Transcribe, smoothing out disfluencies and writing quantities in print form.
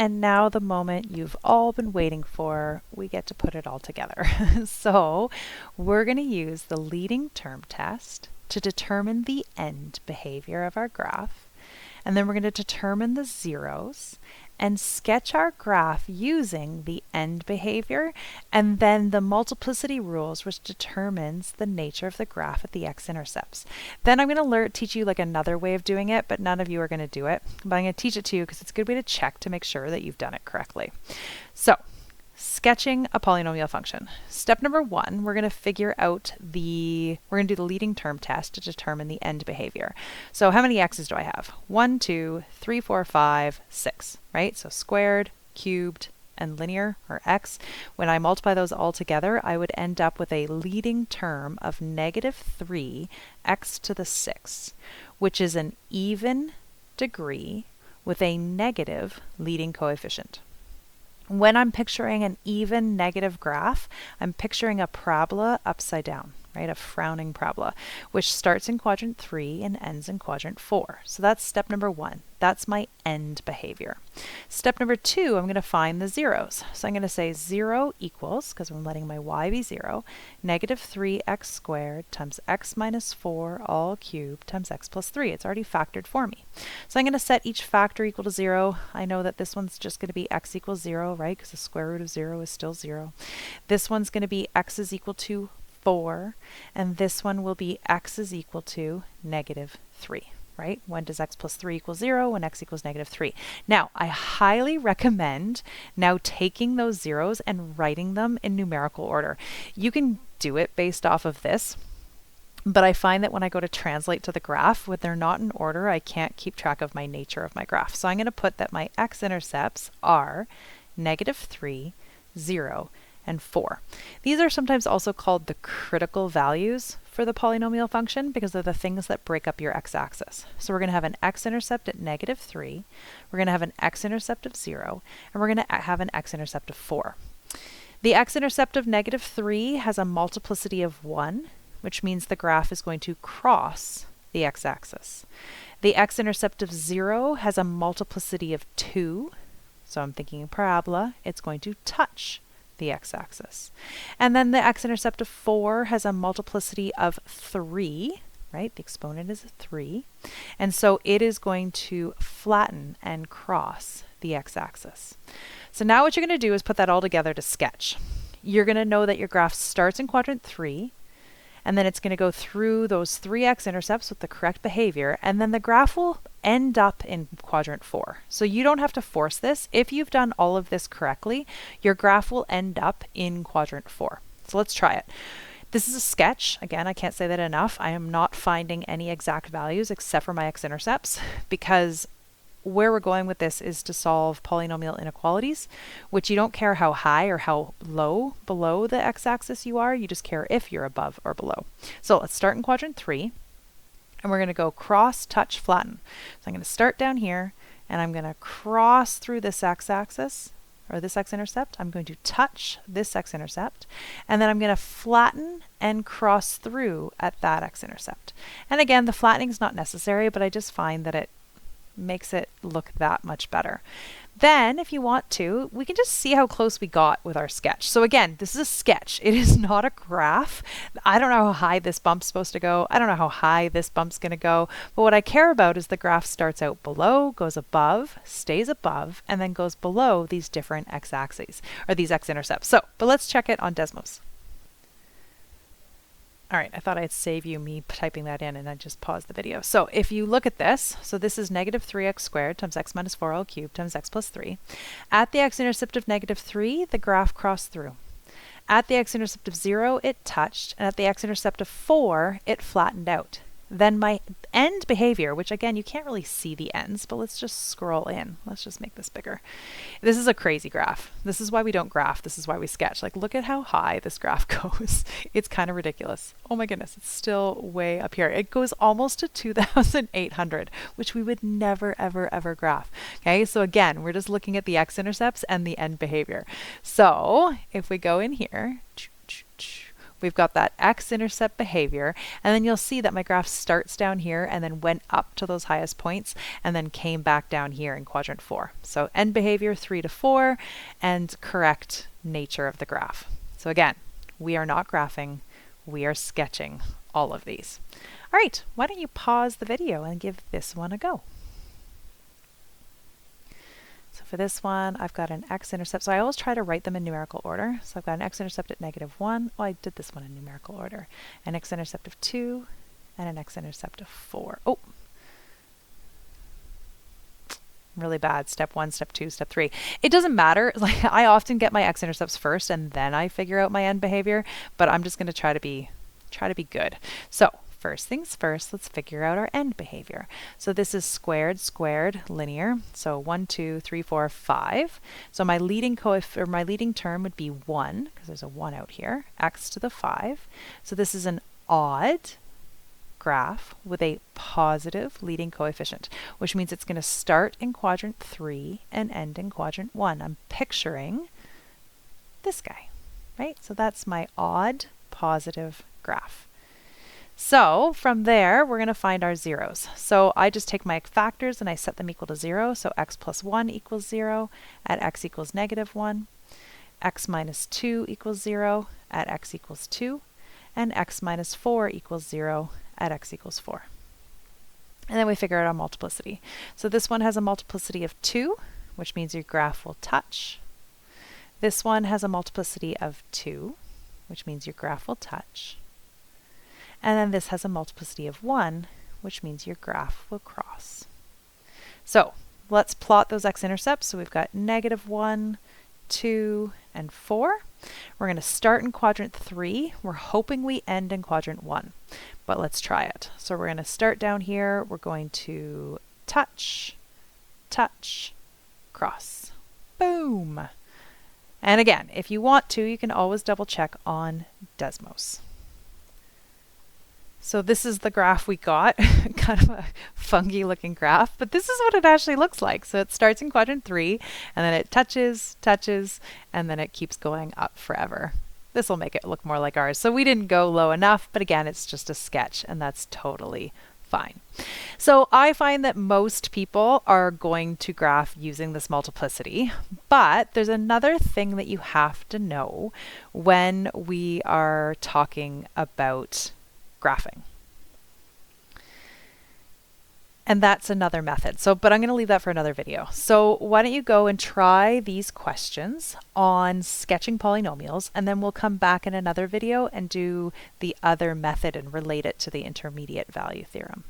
And now the moment you've all been waiting for, we get to put it all together. So we're going to use the leading term test to determine the end behavior of our graph. And then we're going to determine the zeros and sketch our graph using the end behavior and then the multiplicity rules, which determines the nature of the graph at the x-intercepts. Then I'm going to teach you like another way of doing it, but none of you are going to do it. But I'm going to teach it to you because it's a good way to check to make sure that you've done it correctly. So, sketching a polynomial function. Step number one, we're going to figure out we're going to do the leading term test to determine the end behavior. So how many x's do I have? 1, 2, 3, 4, 5, 6, right? So squared, cubed, and linear, or x. When I multiply those all together, I would end up with a leading term of -3 x to the 6, which is an even degree with a negative leading coefficient. When I'm picturing an even negative graph, I'm picturing a parabola upside down, right? A frowning parabola, which starts in quadrant 3 and ends in quadrant 4. So that's step number one. That's my end behavior. Step number two, I'm going to find the zeros. So I'm going to say 0 equals, because I'm letting my y be 0, -3x squared times x minus 4 all cubed times x plus 3. It's already factored for me. So I'm going to set each factor equal to 0. I know that this one's just going to be x equals 0, right? Because the square root of 0 is still 0. This one's going to be x is equal to 4, and this one will be x is equal to -3. Right? When does x plus 3 equal 0? When x equals -3. Now, I highly recommend now taking those zeros and writing them in numerical order. You can do it based off of this, but I find that when I go to translate to the graph, when they're not in order, I can't keep track of my nature of my graph. So I'm going to put that my x-intercepts are -3, 0, and 4. These are sometimes also called the critical values for the polynomial function because they're the things that break up your x-axis. So we're going to have an x-intercept at -3, we're going to have an x-intercept of 0, and we're going to have an x-intercept of 4. The x-intercept of -3 has a multiplicity of 1, which means the graph is going to cross the x-axis. The x-intercept of 0 has a multiplicity of 2, so I'm thinking parabola, it's going to touch the x-axis. And then the x-intercept of 4 has a multiplicity of 3, right? The exponent is 3. And so it is going to flatten and cross the x-axis. So now what you're going to do is put that all together to sketch. You're going to know that your graph starts in quadrant 3, and then it's going to go through those 3 x-intercepts with the correct behavior, and then the graph will end up in quadrant 4. So you don't have to force this. If you've done all of this correctly, your graph will end up in quadrant 4. So let's try it. This is a sketch. Again, I can't say that enough. I am not finding any exact values except for my x-intercepts because where we're going with this is to solve polynomial inequalities, which you don't care how high or how low below the x-axis you are, you just care if you're above or below. So let's start in quadrant 3, and we're going to go cross, touch, flatten. So I'm going to start down here, and I'm going to cross through this x-axis, or this x-intercept. I'm going to touch this x-intercept, and then I'm going to flatten and cross through at that x-intercept. And again, the flattening is not necessary, but I just find that it makes it look that much better. Then, if you want to, we can just see how close we got with our sketch. So again, this is a sketch. It is not a graph. I don't know how high this bump's supposed to go. I don't know how high this bump's going to go. But what I care about is the graph starts out below, goes above, stays above, and then goes below these different x-axes, or these x-intercepts. So, but let's check it on Desmos. All right, I thought I'd save you me typing that in and I just paused the video. So if you look at this, so this is -3x squared times x minus 4 all cubed times x plus 3. At the x-intercept of -3, the graph crossed through. At the x-intercept of 0, it touched, and at the x-intercept of 4, it flattened out. Then my end behavior, which again, you can't really see the ends, but let's just scroll in. Let's just make this bigger. This is a crazy graph. This is why we don't graph. This is why we sketch. Like, look at how high this graph goes. It's kind of ridiculous. Oh my goodness, it's still way up here. It goes almost to 2,800, which we would never, ever, ever graph. Okay, so again, we're just looking at the x-intercepts and the end behavior. So if we go in here, we've got that x-intercept behavior, and then you'll see that my graph starts down here and then went up to those highest points and then came back down here in quadrant 4. So end behavior 3 to 4 and correct nature of the graph. So again, we are not graphing, we are sketching all of these. All right, why don't you pause the video and give this one a go. So for this one, I've got an x-intercept. So I always try to write them in numerical order. So I've got an x-intercept at -1. Oh, I did this one in numerical order. An x-intercept of 2 and an x-intercept of 4. Oh, really bad. Step 1, step 2, step 3. It doesn't matter. Like, I often get my x-intercepts first and then I figure out my end behavior, but I'm just going to try to be good. So first things first, let's figure out our end behavior. So this is squared, linear. So 1, 2, 3, 4, 5. So my leading term would be 1, because there's a 1 out here, x to the 5. So this is an odd graph with a positive leading coefficient, which means it's going to start in quadrant 3 and end in quadrant 1. I'm picturing this guy, right? So that's my odd positive graph. So from there, we're going to find our zeros. So I just take my factors and I set them equal to 0. So x plus 1 equals 0 at x equals -1. X minus 2 equals 0 at x equals 2. And x minus 4 equals 0 at x equals 4. And then we figure out our multiplicity. So this one has a multiplicity of 2, which means your graph will touch. This one has a multiplicity of 2, which means your graph will touch. And then this has a multiplicity of 1, which means your graph will cross. So let's plot those x-intercepts. So we've got -1, 2, and 4. We're going to start in quadrant 3. We're hoping we end in quadrant 1, but let's try it. So we're going to start down here. We're going to touch, touch, cross. Boom! And again, if you want to, you can always double check on Desmos. So this is the graph we got, kind of a funky looking graph, but this is what it actually looks like. So it starts in quadrant 3, and then it touches, and then it keeps going up forever. This will make it look more like ours. So we didn't go low enough, but again, it's just a sketch, and that's totally fine. So I find that most people are going to graph using this multiplicity, but there's another thing that you have to know when we are talking about graphing. And that's another method. But I'm going to leave that for another video. So why don't you go and try these questions on sketching polynomials, and then we'll come back in another video and do the other method and relate it to the intermediate value theorem.